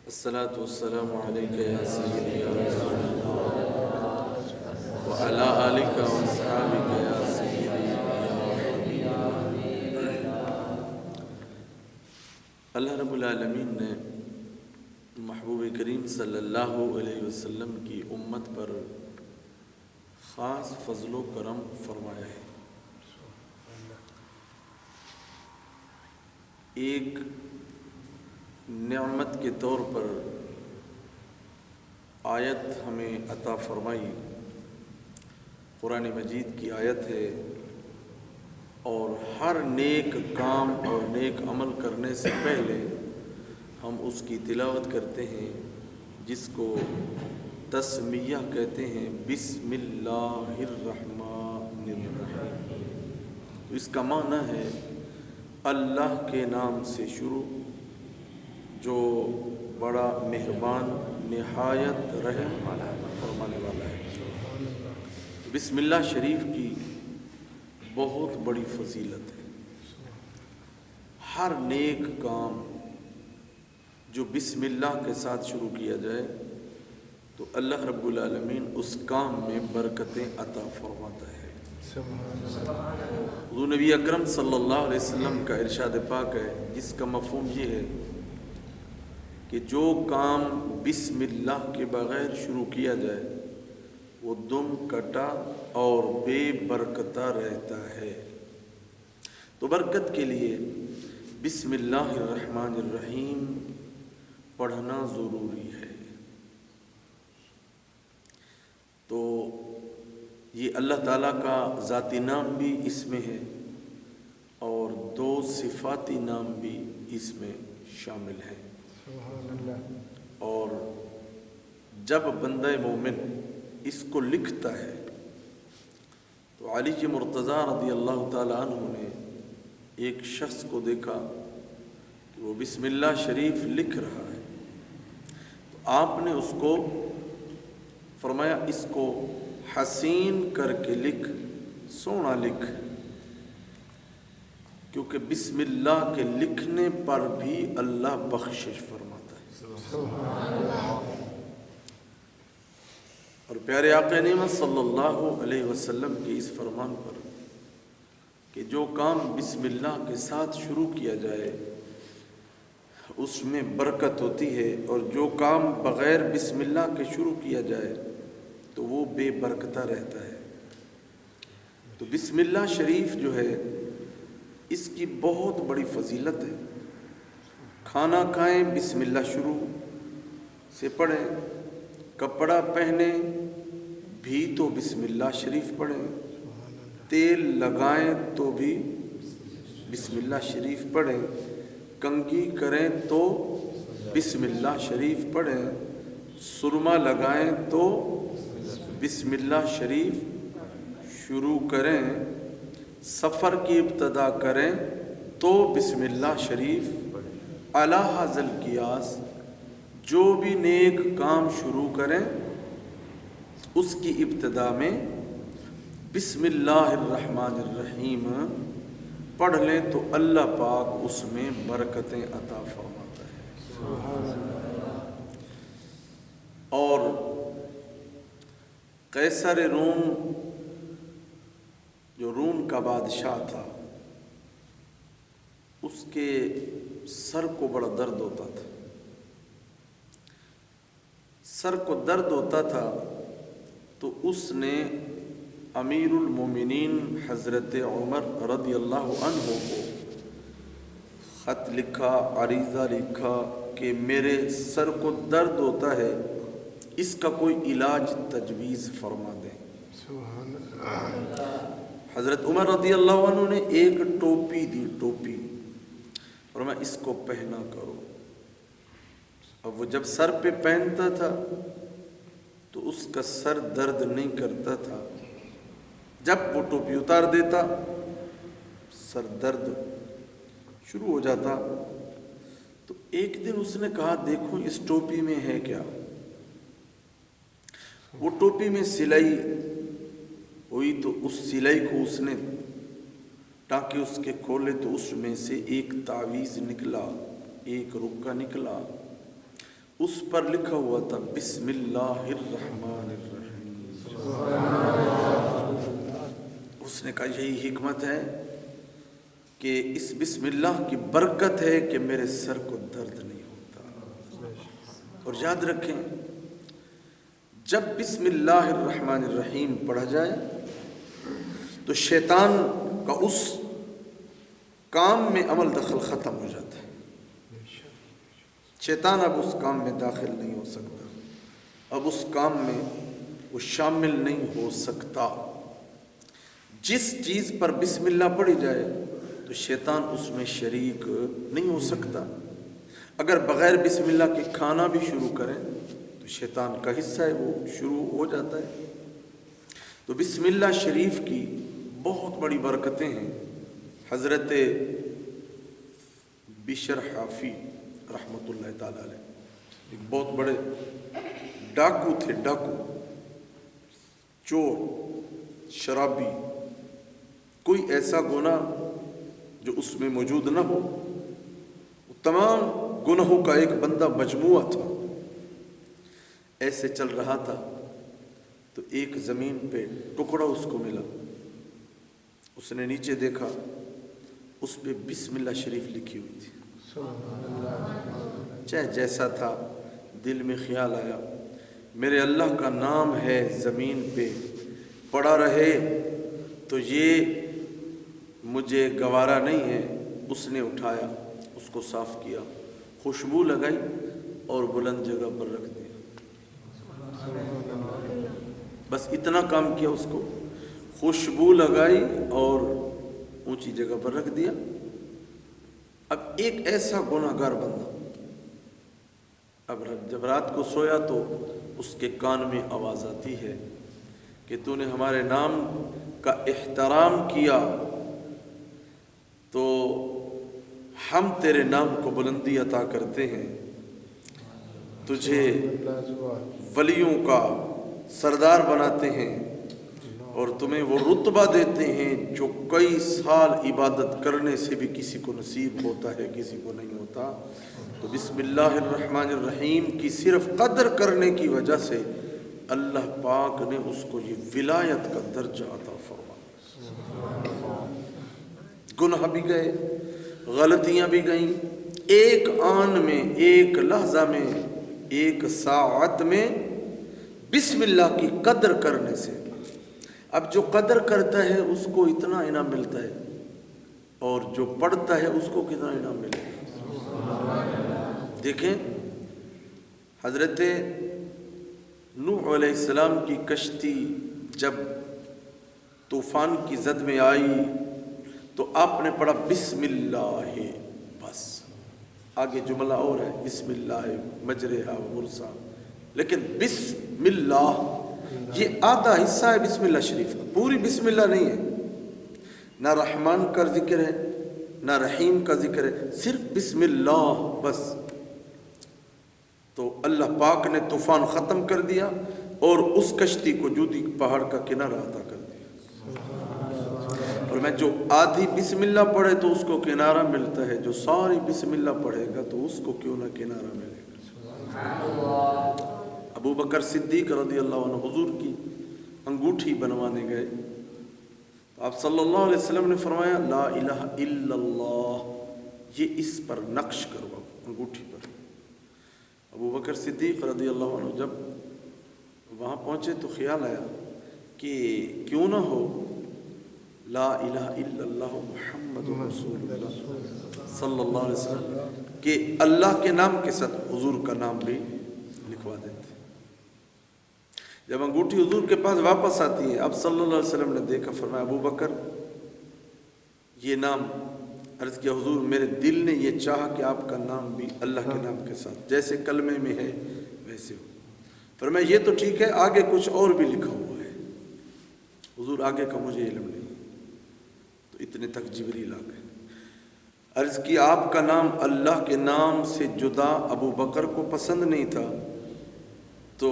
الصلاة والسلام عليك يا سيدي يا رسول الله وعلى آلك وأصحابك يا سيدي يا حبیب اللہ۔ اللہ رب العالمین نے محبوب کریم صلی اللہ علیہ وسلم کی امت پر خاص فضل و کرم فرمایا ہے۔ ایک نعمت کے طور پر آیت ہمیں عطا فرمائی، قرآن مجید کی آیت ہے، اور ہر نیک کام اور نیک عمل کرنے سے پہلے ہم اس کی تلاوت کرتے ہیں، جس کو تسمیہ کہتے ہیں، بسم اللہ الرحمن الرحیم۔ تو اس کا معنی ہے اللہ کے نام سے شروع، جو بڑا مہربان نہایت رحم فرمانے والا ہے۔ بسم اللہ شریف کی بہت بڑی فضیلت ہے۔ ہر نیک کام جو بسم اللہ کے ساتھ شروع کیا جائے تو اللہ رب العالمین اس کام میں برکتیں عطا فرماتا ہے۔ حضور نبی اکرم صلی اللہ علیہ وسلم کا ارشاد پاک ہے، جس کا مفہوم یہ ہے کہ جو کام بسم اللہ کے بغیر شروع کیا جائے وہ دم کٹا اور بے برکتہ رہتا ہے۔ تو برکت کے لیے بسم اللہ الرحمن الرحیم پڑھنا ضروری ہے۔ تو یہ اللہ تعالیٰ کا ذاتی نام بھی اس میں ہے اور دو صفاتی نام بھی اس میں شامل ہیں۔ اور جب بندہ مومن اس کو لکھتا ہے تو علی مرتضیٰ رضی اللہ تعالیٰ عنہ نے ایک شخص کو دیکھا کہ وہ بسم اللہ شریف لکھ رہا ہے، تو آپ نے اس کو فرمایا اس کو حسین کر کے لکھ، سونا لکھ، کیونکہ بسم اللہ کے لکھنے پر بھی اللہ بخشش فرماتا ہے۔ اور پیارے آقا نعمت صلی اللہ علیہ وسلم کے اس فرمان پر کہ جو کام بسم اللہ کے ساتھ شروع کیا جائے اس میں برکت ہوتی ہے، اور جو کام بغیر بسم اللہ کے شروع کیا جائے تو وہ بے برکتہ رہتا ہے۔ تو بسم اللہ شریف جو ہے اس کی بہت بڑی فضیلت ہے۔ کھانا کھائیں بسم اللہ شروع سے پڑھیں، کپڑا پہنیں بھی تو بسم اللہ شریف پڑھیں، تیل لگائیں تو بھی بسم اللہ شریف پڑھیں، کنگھی کریں تو بسم اللہ شریف پڑھیں، سرما لگائیں تو بسم اللہ شریف شروع کریں، سفر کی ابتدا کریں تو بسم اللہ شریف، علی حاصل قیاس جو بھی نیک کام شروع کریں اس کی ابتدا میں بسم اللہ الرحمن الرحیم پڑھ لیں تو اللہ پاک اس میں برکتیں عطا فرماتا ہے۔ اور قیصر روم جو روم کا بادشاہ تھا، اس کے سر کو بڑا درد ہوتا تھا۔ سر کو درد ہوتا تھا تو اس نے امیر المومنین حضرت عمر رضی اللہ عنہ کو خط لکھا، عریضہ لکھا کہ میرے سر کو درد ہوتا ہے، اس کا کوئی علاج تجویز فرما دیں۔ حضرت عمر رضی اللہ عنہ نے ایک ٹوپی دی، ٹوپی، اور میں اس کو پہنا کرو۔ اب وہ جب سر پہ پہنتا تھا تو اس کا سر درد نہیں کرتا تھا، جب وہ ٹوپی اتار دیتا سر درد شروع ہو جاتا۔ تو ایک دن اس نے کہا دیکھو اس ٹوپی میں ہے کیا؟ وہ ٹوپی میں سلائی ہوئی تو اس سلائی کو اس نے ٹانکے اس کے کھولے تو اس میں سے ایک تعویذ نکلا، ایک رکا نکلا۔ اس پر لکھا ہوا تھا بسم اللہ الرحمن الرحیم۔ اس نے کہا یہی حکمت ہے کہ اس بسم اللہ کی برکت ہے کہ میرے سر کو درد نہیں ہوتا۔ اور یاد رکھیں جب بسم اللہ الرحمن الرحیم پڑھا جائے تو شیطان کا اس کام میں عمل دخل ختم ہو جاتا ہے، شیطان اب اس کام میں داخل نہیں ہو سکتا، اب اس کام میں وہ شامل نہیں ہو سکتا۔ جس چیز پر بسم اللہ پڑھی جائے تو شیطان اس میں شریک نہیں ہو سکتا۔ اگر بغیر بسم اللہ کے کھانا بھی شروع کریں تو شیطان کا حصہ ہے، وہ شروع ہو جاتا ہے۔ تو بسم اللہ شریف کی بہت بڑی برکتیں ہیں۔ حضرت بشر حافی رحمۃ اللہ تعالی علیہ ایک بہت بڑے ڈاکو تھے، ڈاکو، چور، شرابی، کوئی ایسا گناہ جو اس میں موجود نہ ہو، تمام گناہوں کا ایک بندہ مجموعہ تھا۔ ایسے چل رہا تھا تو ایک زمین پہ ٹکڑا اس کو ملا، اس نے نیچے دیکھا، اس پہ بسم اللہ شریف لکھی ہوئی تھی۔ چاہے جیسا تھا، دل میں خیال آیا میرے اللہ کا نام ہے زمین پہ پڑا رہے تو یہ مجھے گوارا نہیں ہے۔ اس نے اٹھایا، اس کو صاف کیا، خوشبو لگائی اور بلند جگہ پر رکھ دیا۔ بس اتنا کام کیا، اس کو خوشبو لگائی اور اونچی جگہ پر رکھ دیا۔ اب ایک ایسا گناہگار بندہ اب جب رات کو سویا تو اس کے کان میں آواز آتی ہے کہ تو نے ہمارے نام کا احترام کیا تو ہم تیرے نام کو بلندی عطا کرتے ہیں، تجھے ولیوں کا سردار بناتے ہیں اور تمہیں وہ رتبہ دیتے ہیں جو کئی سال عبادت کرنے سے بھی کسی کو نصیب ہوتا ہے، کسی کو نہیں ہوتا۔ تو بسم اللہ الرحمن الرحیم کی صرف قدر کرنے کی وجہ سے اللہ پاک نے اس کو یہ ولایت کا درجہ عطا فرمایا۔ گناہ بھی گئے، غلطیاں بھی گئیں، ایک آن میں، ایک لحظہ میں، ایک ساعت میں بسم اللہ کی قدر کرنے سے۔ اب جو قدر کرتا ہے اس کو اتنا انعام ملتا ہے، اور جو پڑھتا ہے اس کو کتنا انعام ملے گا۔ دیکھیں حضرت نوح علیہ السلام کی کشتی جب طوفان کی زد میں آئی تو آپ نے پڑھا بسم اللہ، بس آگے جملہ اور ہے بسم اللہ مجرہا مرسا، لیکن بسم اللہ یہ آدھا حصہ ہے بسم اللہ شریف کا، پوری بسم اللہ نہیں ہے۔ نہ رحمان کا ذکر ہے نہ رحیم کا ذکر ہے، صرف بسم اللہ بس۔ تو اللہ پاک نے طوفان ختم کر دیا اور اس کشتی کو جودی پہاڑ کا کنارہ عطا کر دیا۔ اور میں جو آدھی بسم اللہ پڑھے تو اس کو کنارہ ملتا ہے، جو ساری بسم اللہ پڑھے گا تو اس کو کیوں نہ کنارہ ملے گا۔ ابو بکر صدیق رضی اللہ عنہ حضور کی انگوٹھی بنوانے گئے، آپ صلی اللہ علیہ وسلم نے فرمایا لا الہ الا اللہ، یہ اس پر نقش کرو انگوٹھی پر۔ ابو بکر صدیق رضی اللہ عنہ جب وہاں پہنچے تو خیال آیا کہ کیوں نہ ہو لا الہ الا اللہ محمد رسول اللہ صلی اللہ علیہ وسلم کہ اللہ کے نام کے ساتھ حضور کا نام بھی لکھوا دیتے۔ جب انگوٹھی حضور کے پاس واپس آتی ہے، اب صلی اللہ علیہ وسلم نے دیکھا، فرمایا ابو بکر یہ نام، عرض کیا حضور میرے دل نے یہ چاہا کہ آپ کا نام بھی اللہ کے نام کے ساتھ جیسے کلمے میں ہے ویسے ہو۔ فرمایا یہ تو ٹھیک ہے، آگے کچھ اور بھی لکھا ہوا ہے۔ حضور آگے کا مجھے علم نہیں، تو اتنے تک جبریل آ گئے۔ عرض کی آپ کا نام اللہ کے نام سے جدا ابو بکر کو پسند نہیں تھا، تو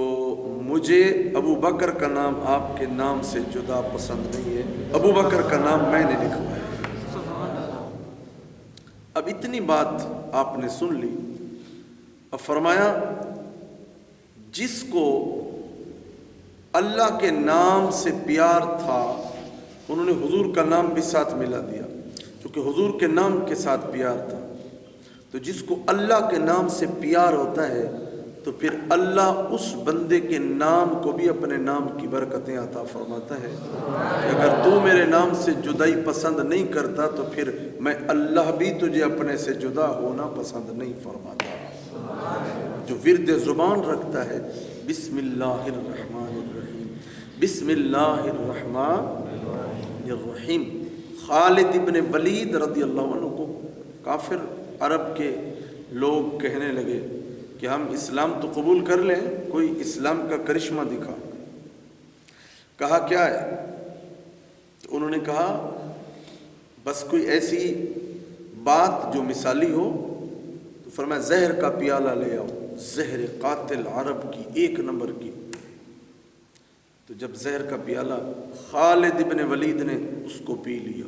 مجھے ابو بکر کا نام آپ کے نام سے جدا پسند نہیں ہے، ابو بکر کا نام میں نے لکھوایا۔ اب اتنی بات آپ نے سن لی، اب فرمایا جس کو اللہ کے نام سے پیار تھا انہوں نے حضور کا نام بھی ساتھ ملا دیا، چونکہ حضور کے نام کے ساتھ پیار تھا۔ تو جس کو اللہ کے نام سے پیار ہوتا ہے تو پھر اللہ اس بندے کے نام کو بھی اپنے نام کی برکتیں عطا فرماتا ہے کہ اگر تو میرے نام سے جدائی پسند نہیں کرتا تو پھر میں اللہ بھی تجھے اپنے سے جدا ہونا پسند نہیں فرماتا۔ جو ورد زبان رکھتا ہے بسم اللہ الرحمن الرحیم، بسم اللہ الرحمن الرحیم۔ خالد ابن ولید رضی اللہ عنہ کو کافر عرب کے لوگ کہنے لگے کہ ہم اسلام تو قبول کر لیں، کوئی اسلام کا کرشمہ دکھا۔ کہا کیا ہے؟ تو انہوں نے کہا بس کوئی ایسی بات جو مثالی ہو۔ تو فرمایا زہر کا پیالہ لے آؤ، زہر قاتل عرب کی 1 نمبر کی۔ تو جب زہر کا پیالہ خالد ابن ولید نے اس کو پی لیا،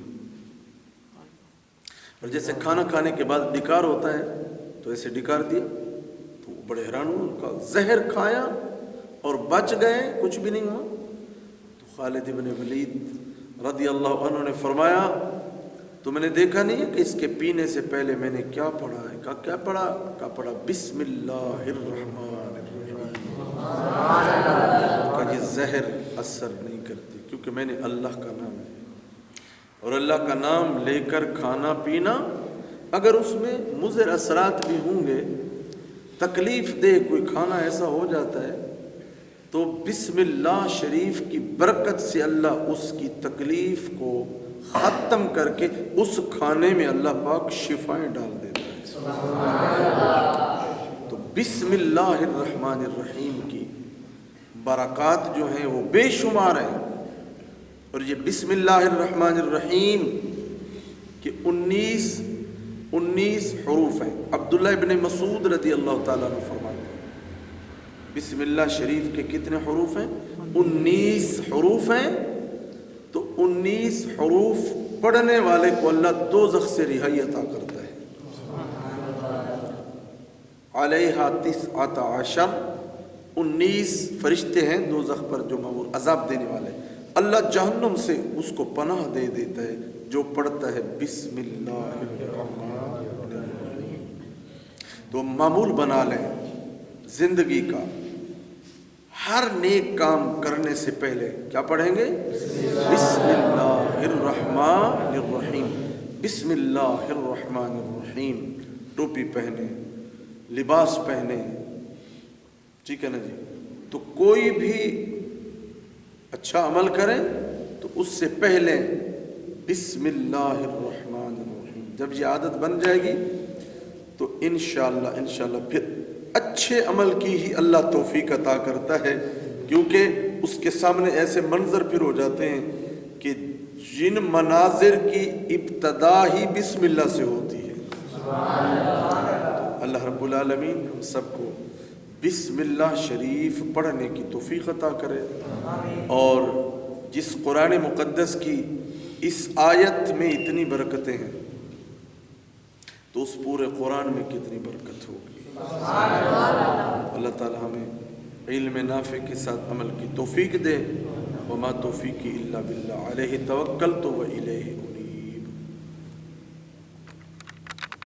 اور جیسے کھانا کھانے کے بعد ڈکار ہوتا ہے تو ایسے ڈکار دیا، تو وہ بڑے حیران ہوئے، ان کا زہر کھایا اور بچ گئے، کچھ بھی نہیں ہوا۔ تو خالد ابن ولید رضی اللہ عنہ نے فرمایا تو میں نے دیکھا نہیں ہے کہ اس کے پینے سے پہلے میں نے کیا پڑھا ہے؟ کہا کیا پڑھا؟ کہا پڑھا بسم اللہ الرحمن الرحیم۔ کہا یہ زہر اثر نہیں کرتی کیونکہ میں نے اللہ کا نام لیا، اور اللہ کا نام لے کر کھانا پینا اگر اس میں مضر اثرات بھی ہوں گے، تکلیف دہ کوئی کھانا ایسا ہو جاتا ہے تو بسم اللہ شریف کی برکت سے اللہ اس کی تکلیف کو ختم کر کے اس کھانے میں اللہ پاک شفائیں ڈال دیتا ہے۔ تو بسم اللہ الرحمن الرحیم کی برکات جو ہیں وہ بے شمار ہیں، اور یہ بسم اللہ الرحمن الرحیم کے 19 حروف ہیں۔ عبداللہ ابن مسعود رضی اللہ تعالیٰ عنہ فرماتے ہیں بسم اللہ شریف کے کتنے حروف ہیں؟ 19 حروف ہیں۔ تو 19 حروف پڑھنے والے کو اللہ دوزخ سے رہائی عطا کرتا ہے۔ علیہا 19 19 فرشتے ہیں دوزخ پر جو مامور عذاب دینے والے، اللہ جہنم سے اس کو پناہ دے دیتا ہے جو پڑھتا ہے بسم اللہ الرحمن الرحیم۔ تو معمول بنا لیں زندگی کا، ہر نیک کام کرنے سے پہلے کیا پڑھیں گے؟ بسم اللہ الرحمن الرحیم، بسم اللہ الرحمن الرحیم۔ ٹوپی پہنے، لباس پہنے، ٹھیک ہے نا جی؟ تو کوئی بھی اچھا عمل کریں تو اس سے پہلے بسم اللہ الرحمن الرحیم۔ جب یہ عادت بن جائے گی تو انشاءاللہ پھر اچھے عمل کی ہی اللہ توفیق عطا کرتا ہے، کیونکہ اس کے سامنے ایسے منظر پھر ہو جاتے ہیں کہ جن مناظر کی ابتدا ہی بسم اللہ سے ہوتی ہے۔ اللہ رب العالمین ہم سب کو بسم اللہ شریف پڑھنے کی توفیق عطا کرے، اور جس قرآن مقدس کی اس آیت میں اتنی برکتیں ہیں تو اس پورے قرآن میں کتنی برکت ہوگی۔ اللہ تعالی ہمیں علم نافع کے ساتھ عمل کی توفیق دے۔ وما توفیقی الا باللہ، علیہ توکلت و الیہ